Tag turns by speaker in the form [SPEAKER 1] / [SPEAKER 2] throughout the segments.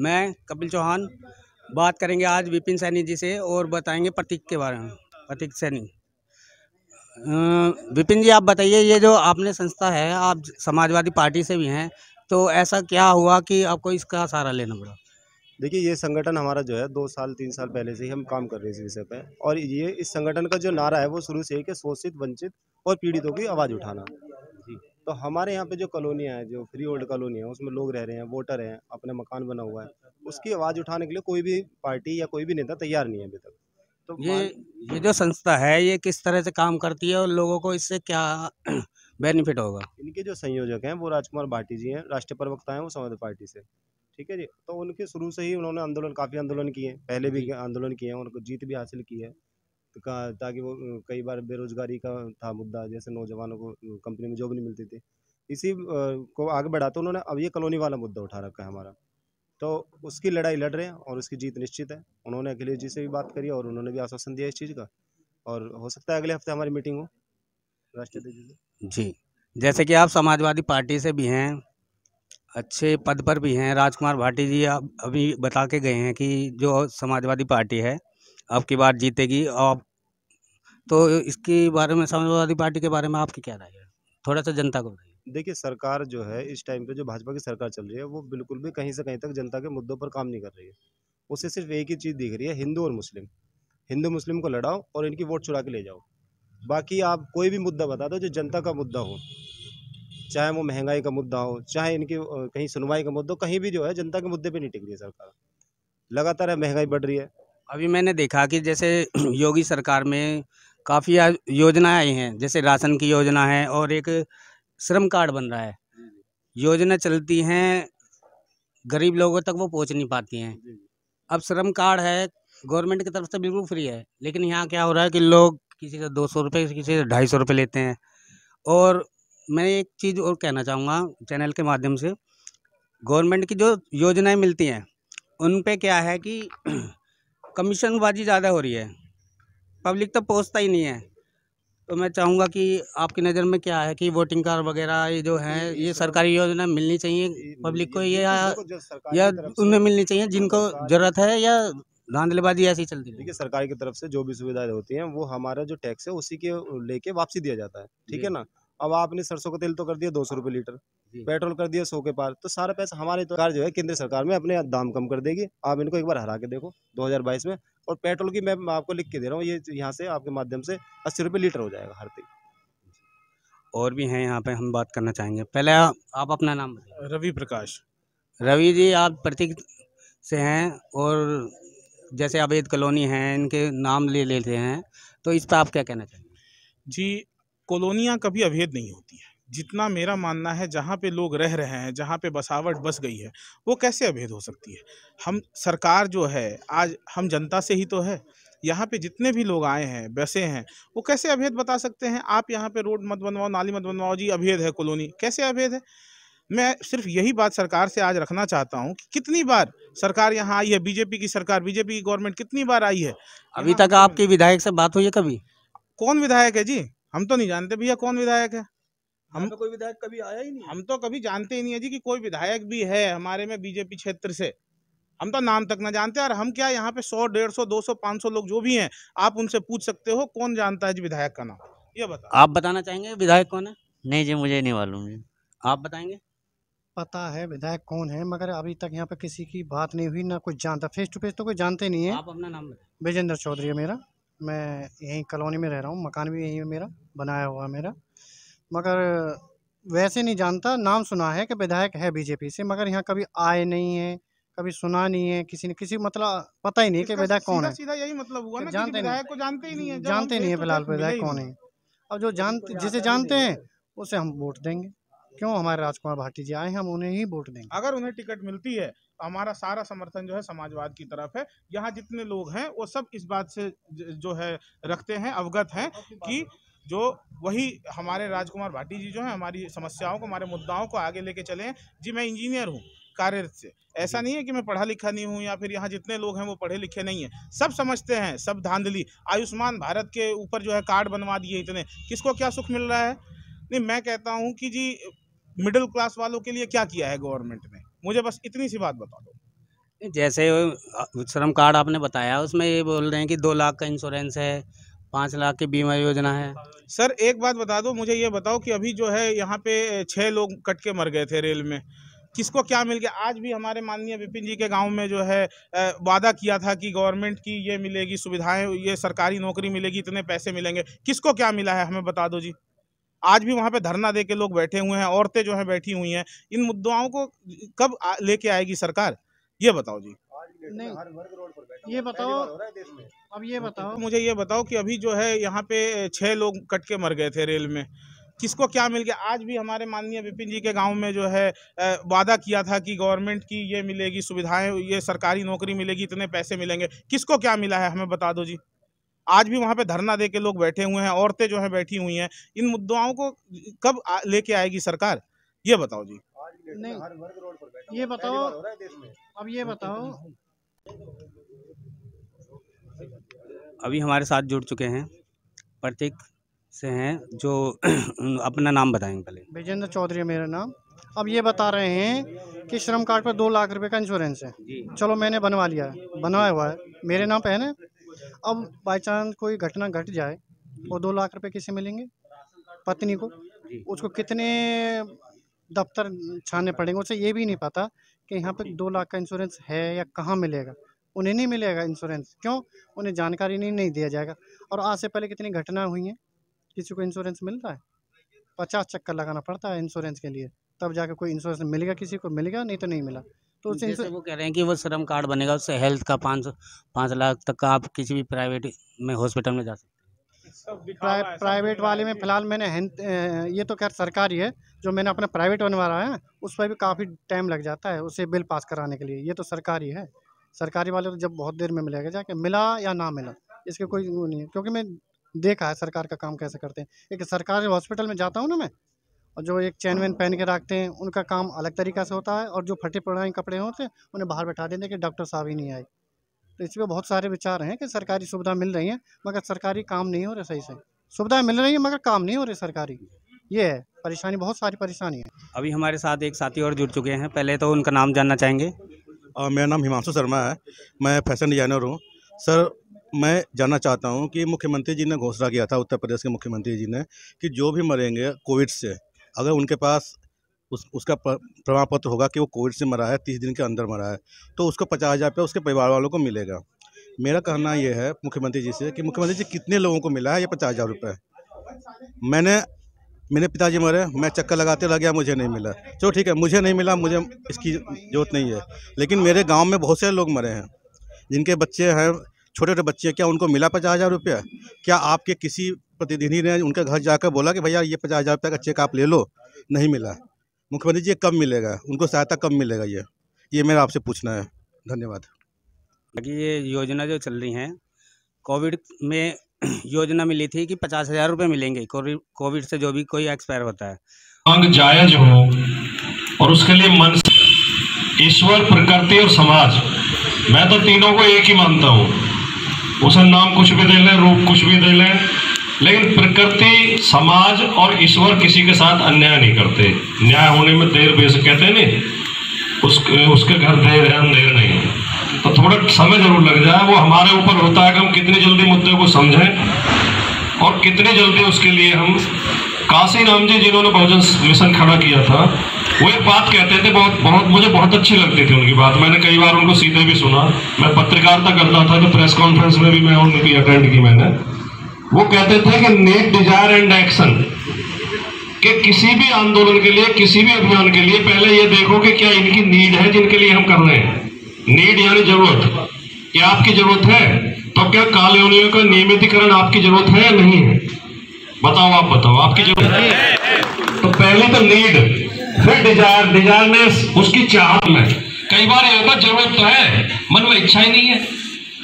[SPEAKER 1] मैं कपिल चौहान बात करेंगे आज विपिन सैनी जी से और बताएंगे प्रतीक के बारे में। प्रतीक सैनी। विपिन जी, आप बताइए, ये जो आपने संस्था है, आप समाजवादी पार्टी से भी हैं, तो ऐसा क्या हुआ कि आपको इसका सहारा लेना पड़ा?
[SPEAKER 2] देखिए, ये संगठन हमारा जो है 2 साल 3 साल पहले से ही हम काम कर रहे हैं इस विषय पे। और ये इस संगठन का जो नारा है वो शुरू से ही कि शोषित, वंचित और पीड़ितों की आवाज़ उठाना। जी। तो हमारे यहाँ पे जो कॉलोनियाँ हैं, जो फ्री होल्ड कॉलोनी है, उसमें लोग रह रहे हैं, वोटर हैं, अपने मकान बना हुआ है। उसकी आवाज़ उठाने के लिए कोई भी पार्टी या कोई भी नेता तैयार नहीं है अभी तक। तो
[SPEAKER 1] ये
[SPEAKER 2] मान
[SPEAKER 1] ये जो संस्था है, ये किस तरह से काम करती है और लोगों को इससे क्या बेनिफिट होगा?
[SPEAKER 2] इनके जो संयोजक हैं वो राजकुमार भाटी जी हैं, राष्ट्रीय प्रवक्ता हैं वो समाजवादी पार्टी से। ठीक है जी। तो उनके शुरू से ही उन्होंने काफ़ी आंदोलन किए, पहले भी आंदोलन किए हैं, उनको जीत भी हासिल की है। तो ताकि वो कई बार बेरोजगारी का था मुद्दा, जैसे नौजवानों को कंपनी में जॉब नहीं मिलती थी। इसी को आगे बढ़ाते उन्होंने अब ये कॉलोनी वाला मुद्दा उठा रखा है हमारा। तो उसकी लड़ाई लड़ रहे हैं और उसकी जीत निश्चित है। उन्होंने अखिलेश जी से भी बात करी और उन्होंने भी आश्वासन दिया इस चीज़ का। और हो सकता है अगले हफ्ते हमारी मीटिंग हो राष्ट्रीय अध्यक्ष जी से।
[SPEAKER 1] जी, जैसे कि आप समाजवादी पार्टी से भी हैं, अच्छे पद पर भी हैं। राजकुमार भाटी जी आप अभी बता के गए हैं कि जो समाजवादी पार्टी है, अब की बार जीतेगी। और तो इसके बारे में, समाजवादी पार्टी के बारे में आपकी क्या राय है? थोड़ा सा जनता को बताइए।
[SPEAKER 2] देखिए, सरकार जो है इस टाइम पे जो भाजपा की सरकार चल रही है वो बिल्कुल भी कहीं से कहीं तक जनता के मुद्दों पर काम नहीं कर रही है। उसे सिर्फ एक ही चीज़ दिख रही है, हिंदू और मुस्लिम। हिंदू मुस्लिम को लड़ाओ और इनकी वोट चुरा के ले जाओ। बाकी आप कोई भी मुद्दा बता दो जो जनता का मुद्दा हो, चाहे वो महंगाई का मुद्दा हो, चाहे इनकी कहीं सुनवाई का मुद्दा हो, कहीं भी जो है जनता के मुद्दे पे नहीं टिक रही है सरकार। लगातार है महंगाई बढ़ रही है।
[SPEAKER 1] अभी मैंने देखा कि जैसे योगी सरकार में काफ़ी योजनाएं आई हैं, जैसे राशन की योजना है और एक श्रम कार्ड बन रहा है।
[SPEAKER 2] जी, जी।
[SPEAKER 1] योजना चलती हैं, गरीब लोगों तक वो पहुंच नहीं पाती हैं।
[SPEAKER 2] जी, जी।
[SPEAKER 1] अब श्रम कार्ड है, गवर्नमेंट की तरफ से बिल्कुल फ्री है, लेकिन यहाँ क्या हो रहा है कि लोग किसी से 200 रुपये, किसी से 250 रुपये लेते हैं। और मैं एक चीज़ और कहना चाहूँगा चैनल के माध्यम से, गवर्नमेंट की जो योजनाएं मिलती हैं, उन पे क्या है कि कमीशनबाजी ज़्यादा हो रही है, पब्लिक तक पहुँचता ही नहीं है। तो मैं चाहूँगा कि आपकी नज़र में क्या है कि वोटिंग कार्ड वगैरह ये जो है, ये सरकारी योजना मिलनी चाहिए पब्लिक को,
[SPEAKER 2] बिल्कुल,
[SPEAKER 1] या
[SPEAKER 2] देखो जो सरकार
[SPEAKER 1] या
[SPEAKER 2] की तरफ से
[SPEAKER 1] उनमें मिलनी चाहिए
[SPEAKER 2] जो
[SPEAKER 1] जिनको
[SPEAKER 2] सरकार की
[SPEAKER 1] ज़रूरत है, या धांधलीबाजी ऐसी चलती
[SPEAKER 2] देखिए,
[SPEAKER 1] रहेगी?
[SPEAKER 2] सरकार की तरफ से जो भी सुविधाएँ होती हैं, वो हमारा जो टैक्स है उसी के लेके वापसी दिया जाता है, ठीक
[SPEAKER 1] जी,
[SPEAKER 2] है ना? अब आपने सरसों का तेल तो कर दिया ₹200 लीटर,
[SPEAKER 1] जी।
[SPEAKER 2] पेट्रोल कर दिया 100 के पार, तो सारा पैसा हमारी तो सरकार जो है केंद्र सरकार में अपने दाम कम कर देगी। आप इनको एक बार हरा के देखो 2022 में। और पेट्रोल की मैं आपको लिख के दे रहा हूँ, ये यहाँ से आपके माध्यम से ₹80 लीटर हो जाएगा हर तेल।
[SPEAKER 1] और भी हैं यहाँ पे, हम बात करना चाहेंगे। पहले आप अपना नाम बताइए।
[SPEAKER 3] रवि प्रकाश।
[SPEAKER 1] रवि जी, आप प्रतीक से हैं और जैसे अवैध कॉलोनी हैं, इनके नाम ले लेते हैं, तो इस पर आप क्या कहना चाहेंगे?
[SPEAKER 3] जी, कॉलोनियाँ कभी अवैध नहीं होती है। जितना मेरा मानना है, जहाँ पे लोग रह रहे हैं, जहाँ पे बसावट बस गई है, वो कैसे अवैध हो सकती है? हम सरकार जो है, आज हम जनता से ही तो है। यहाँ पे जितने भी लोग आए हैं, बसे हैं, वो कैसे अवैध बता सकते हैं? आप यहाँ पे रोड मत बनवाओ, नाली मत बनवाओ, जी अवैध है कॉलोनी, कैसे अवैध है? मैं सिर्फ यही बात सरकार से आज रखना चाहता हूँ कि कितनी बार सरकार यहाँ आई है, बीजेपी की सरकार, बीजेपी की गवर्नमेंट कितनी बार आई है
[SPEAKER 1] अभी
[SPEAKER 3] यहाँ
[SPEAKER 1] तक
[SPEAKER 3] हमसे
[SPEAKER 1] आपकी विधायक से बात हुई है कभी?
[SPEAKER 3] कौन विधायक है जी? हम तो नहीं जानते भैया कौन विधायक है।
[SPEAKER 1] यहाँ
[SPEAKER 3] हम
[SPEAKER 1] पे कोई विधायक कभी आया ही नहीं है।
[SPEAKER 3] हम तो कभी जानते ही नहीं है जी कि कोई विधायक भी है हमारे में बीजेपी क्षेत्र से। हम तो नाम तक ना जानते। और हम क्या यहाँ पे 100 150 200 500 लोग जो भी हैं, आप उनसे पूछ सकते हो कौन जानता है जी विधायक का नाम, ये बता।
[SPEAKER 1] आप बताना चाहेंगे विधायक कौन है?
[SPEAKER 4] नहीं जी, मुझे नहीं मालूम जी।
[SPEAKER 1] आप बताएंगे?
[SPEAKER 5] पता है विधायक कौन है, मगर अभी तक यहाँ पे किसी की बात नहीं हुई, ना कुछ जानता। फेस टू फेस तो कोई जानते नहीं है।
[SPEAKER 1] आप अपना नाम बताएं।
[SPEAKER 5] विजेंद्र चौधरी है मेरा। मैं यहीं कॉलोनी में रह रहा हूँ, मकान भी यहीं है मेरा, बनाया हुआ है मेरा। मगर वैसे नहीं जानता, नाम सुना है कि विधायक है बीजेपी से, मगर यहाँ कभी आए नहीं है, कभी सुना नहीं है किसी ने, किसी मतलब पता ही नहीं कि
[SPEAKER 3] इसका
[SPEAKER 5] विधायक कौन
[SPEAKER 3] सीधा
[SPEAKER 5] है।
[SPEAKER 3] सीधा यही मतलब हुआ ना कि
[SPEAKER 5] जानते
[SPEAKER 3] विधायक को जानते ही नहीं है,
[SPEAKER 5] नहीं,
[SPEAKER 3] जब हम
[SPEAKER 5] जानते नहीं
[SPEAKER 3] फेस
[SPEAKER 5] है
[SPEAKER 3] टू
[SPEAKER 5] फिलहाल
[SPEAKER 3] फेस मिले
[SPEAKER 5] विधायक
[SPEAKER 3] ही
[SPEAKER 5] कौन
[SPEAKER 3] नहीं।
[SPEAKER 5] है। अब जो जानते, जिसे जानते हैं उसे हम वोट देंगे। क्यों, हमारे राजकुमार भाटी जी आए हैं, हम उन्हें ही वोट देंगे।
[SPEAKER 3] अगर उन्हें टिकट मिलती है तो हमारा सारा समर्थन जो है समाजवाद की तरफ है। यहाँ जितने लोग हैं वो सब इस बात से जो है रखते हैं, अवगत हैं कि जो वही हमारे राजकुमार भाटी जी जो है हमारी समस्याओं को, हमारे मुद्दाओं को आगे लेके चले हैं। जी मैं इंजीनियर हूँ कार्यरत से, ऐसा नहीं है कि मैं पढ़ा लिखा नहीं हूँ या फिर यहाँ जितने लोग हैं वो पढ़े लिखे नहीं हैं। सब समझते हैं, सब धांधली। आयुष्मान भारत के ऊपर जो है कार्ड बनवा दिए इतने, किसको क्या सुख मिल रहा है? नहीं, मैं कहता हूँ कि जी मिडिल क्लास वालों के लिए क्या किया है गवर्नमेंट ने, मुझे बस इतनी सी बात बता दो।
[SPEAKER 1] जैसे श्रम कार्ड आपने बताया उसमें ये बोल रहे हैं कि 2 लाख का इंश्योरेंस है, 5 लाख की बीमा योजना है।
[SPEAKER 3] सर एक बात बता दो, मुझे ये बताओ कि अभी जो है यहाँ पे 6 लोग कट के मर गए थे रेल में, किसको क्या मिल गया? आज भी हमारे माननीय विपिन जी के गांव में जो है वादा किया था कि गवर्नमेंट की ये मिलेगी सुविधाएं, ये सरकारी नौकरी मिलेगी, इतने पैसे मिलेंगे, किसको क्या मिला है हमें बता दो जी। आज भी वहाँ पे धरना दे के लोग बैठे हुए हैं, औरतें जो है बैठी हुई हैं। इन मुद्दाओं को कब लेके आएगी सरकार, ये बताओ जी।
[SPEAKER 5] नहीं, ये बताओ, अब ये बताओ,
[SPEAKER 3] मुझे ये बताओ कि अभी जो है यहाँ पे 6 लोग कट के मर गए थे रेल में, किसको क्या मिल गया? आज भी हमारे माननीय विपिन जी के गांव में जो है वादा किया था कि गवर्नमेंट की ये मिलेगी सुविधाएं, ये सरकारी नौकरी मिलेगी, इतने पैसे मिलेंगे, किसको क्या मिला है हमें बता दो जी। आज भी वहाँ पे धरना दे के लोग बैठे हुए हैं, औरतें जो है बैठी हुई हैं। इन मुद्दाओं को कब लेके आएगी सरकार, ये बताओ जी।
[SPEAKER 5] नहीं, ये बताओ, अब ये बताओ,
[SPEAKER 1] अभी हमारे साथ जुड़ चुके हैं, प्रतीक से हैं, जो अपना नाम बताएंगे पहले।
[SPEAKER 5] विजेंद्र चौधरी है मेरा नाम। अब ये बता रहे हैं कि श्रम कार्ड पर 2 लाख रुपए का इंश्योरेंस है। चलो मैंने बनवा लिया है, बनवाया हुआ है, मेरे नाम पे है ना। अब बाई चांस कोई घटना घट जाए और 2 लाख रुपए किसे मिलेंगे? पत्नी को। उसको कितने दफ्तर छानने पड़ेंगे, उसे ये भी नहीं पता कि यहाँ पे 2 लाख का इंश्योरेंस है या कहाँ मिलेगा। उन्हें नहीं मिलेगा इंश्योरेंस, क्यों? उन्हें जानकारी नहीं दिया जाएगा। और आज से पहले कितनी घटना हुई हैं, किसी को इंश्योरेंस मिलता है? 50 चक्कर लगाना पड़ता है इंश्योरेंस के लिए, तब जाकर कोई इंश्योरेंस मिलेगा, किसी को मिलेगा, नहीं तो नहीं मिला। तो
[SPEAKER 1] जैसे वो कह रहे हैं कि वो श्रम कार्ड बनेगा, उससे हेल्थ का 5 लाख तक का आप किसी भी प्राइवेट में हॉस्पिटल में जा सकते हैं।
[SPEAKER 5] प्राइवेट वाले में फ़िलहाल मैंने ये तो खैर सरकारी है, जो मैंने अपना प्राइवेट बनवा रहा है उस पर भी काफ़ी टाइम लग जाता है उसे बिल पास कराने के लिए। ये तो सरकारी है, सरकारी वाले तो जब बहुत देर में मिलेगा, जाके मिला या ना मिला इसके कोई वो नहीं है। क्योंकि मैं देखा है सरकार का काम कैसे करते हैं। एक सरकारी हॉस्पिटल में जाता हूँ ना मैं, और जो एक चैन वैन पहन के रखते हैं उनका काम अलग तरीक़ा से होता है, और जो फटे पुराने कपड़े होते हैं उन्हें बाहर बैठा देते हैं कि डॉक्टर साहब ही नहीं आए। तो इस पर बहुत सारे विचार हैं कि सरकारी सुविधा मिल रही है मगर सरकारी काम नहीं हो रहे सही से। सुविधाएं मिल रही है मगर काम नहीं हो रहे सरकारी, ये है परेशानी, बहुत सारी परेशानी है।
[SPEAKER 1] अभी हमारे साथ एक साथी और जुड़ चुके हैं, पहले तो उनका नाम जानना चाहेंगे।
[SPEAKER 4] मेरा नाम हिमांशु शर्मा है, मैं फैशन डिज़ाइनर हूँ। सर मैं जानना चाहता हूँ कि मुख्यमंत्री जी ने घोषणा किया था, उत्तर प्रदेश के मुख्यमंत्री जी ने, कि जो भी मरेंगे कोविड से, अगर उनके पास उसका प्रमाण पत्र होगा कि वो कोविड से मरा है, 30 दिन के अंदर मरा है, तो उसको 50,000 रुपये उसके परिवार वालों को मिलेगा। मेरा कहना ये है मुख्यमंत्री जी से कि मुख्यमंत्री जी कितने लोगों को मिला है ये 50,000 रुपये? मेरे पिताजी मरे, मैं चक्कर लगाते रह गया, मुझे नहीं मिला। चलो ठीक है, मुझे नहीं मिला, मुझे इसकी ज़रूरत नहीं है, लेकिन मेरे गांव में बहुत से लोग मरे हैं जिनके बच्चे हैं, छोटे छोटे बच्चे, क्या उनको मिला 50,000 रुपया? क्या आपके किसी प्रतिनिधि ने उनके घर जाकर बोला कि भैया ये 50,000 रुपये का चेक आप ले लो? नहीं मिला। मुख्यमंत्री जी कब मिलेगा, उनको सहायता कब मिलेगा? ये मेरा आपसे पूछना है। धन्यवाद।
[SPEAKER 1] बाकी ये योजना जो चल रही हैं, कोविड में योजना मिली थी कि 50,000 रुपये मिलेंगे कोविड से जो भी कोई एक्सपायर होता है।
[SPEAKER 6] मांग जायज हो और उसके लिए मन, ईश्वर, प्रकृति और समाज, मैं तो तीनों को एक ही मानता हूँ। उसे नाम कुछ भी दे लें, रूप कुछ भी दे लें, लेकिन प्रकृति, समाज और ईश्वर किसी के साथ अन्याय नहीं करते। न्याय होने में देर बेशक कहते हैं नहीं, उसके घर देर है, अंधेर नहीं। तो थोड़ा समय जरूर लग जाए, वो हमारे ऊपर होता है कि हम कितनी जल्दी मुद्दे को समझें और कितनी जल्दी उसके लिए हम। काशी राम जी जिन्होंने बहुजन मिशन खड़ा किया था, वो एक बात कहते थे, मुझे बहुत अच्छी लगती थी उनकी बात। मैंने कई बार उनको सीधे भी सुना, मैं पत्रकारिता करता था तो प्रेस कॉन्फ्रेंस में भी मैं उनकी अटेंड की मैंने। वो कहते थे कि नीड, डिजायर एंड एक्शन, कि किसी भी आंदोलन के लिए, किसी भी अभियान के लिए पहले ये देखो कि क्या इनकी नीड है जिनके लिए हम कर रहे हैं। नीड यानी जरूरत, क्या आपकी जरूरत है? तो क्या कॉलोनियों का नियमितीकरण आपकी जरूरत है या नहीं है? बताओ, आप बताओ, आपकी जरूरत है? तो पहले तो नीड, फिर डिजायर, डिजायरनेस, उसकी चाहत में। कई बार ये होता जरूरत तो है, मन में इच्छा ही नहीं है।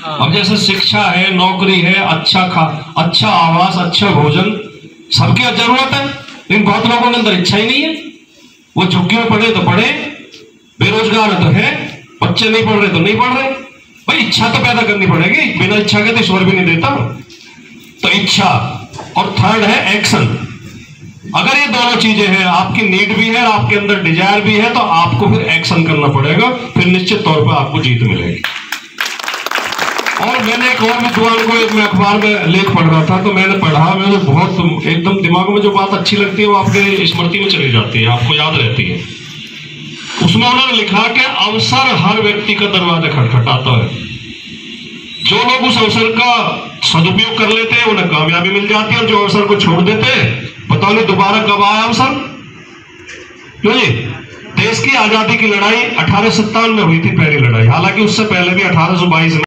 [SPEAKER 6] अब जैसे शिक्षा है, नौकरी है, अच्छा आवास, अच्छा भोजन, सबकी जरूरत है, लेकिन बहुत लोगों के अंदर इच्छा ही नहीं है। वो झुग्गी में पढ़े तो पढ़े, बेरोजगार तो है, बच्चे नहीं पढ़ रहे तो नहीं पढ़ रहे। भाई इच्छा तो पैदा करनी पड़ेगी, बिना इच्छा के तो ईश्वर भी नहीं देता। तो इच्छा, और थर्ड है एक्शन। अगर ये दोनों चीजें हैं, आपकी नीड भी है, आपके अंदर डिजायर भी है, तो आपको फिर एक्शन करना पड़ेगा, फिर निश्चित तौर पर आपको जीत मिलेगी। और मैंने एक और विद्वान को, एक मैं अखबार में लेख पढ़ रहा था, तो मैंने पढ़ा, मुझे बहुत एकदम दिमाग में जो बात अच्छी लगती है वो आपके स्मृति में चली जाती है, आपको याद रहती है। उसमें उन्होंने लिखा कि अवसर हर व्यक्ति का दरवाजा खटखटाता है। जो लोग उस अवसर का सदुपयोग कर लेते हैं उन्हें कामयाबी मिल जाती है, और जो अवसर को छोड़ देते हैं पता नहीं दोबारा कब आया अवसर। क्यों जी? देश की आजादी की लड़ाई 1857 में हुई थी, पहली लड़ाई, हालांकि उससे पहले भी 1822 में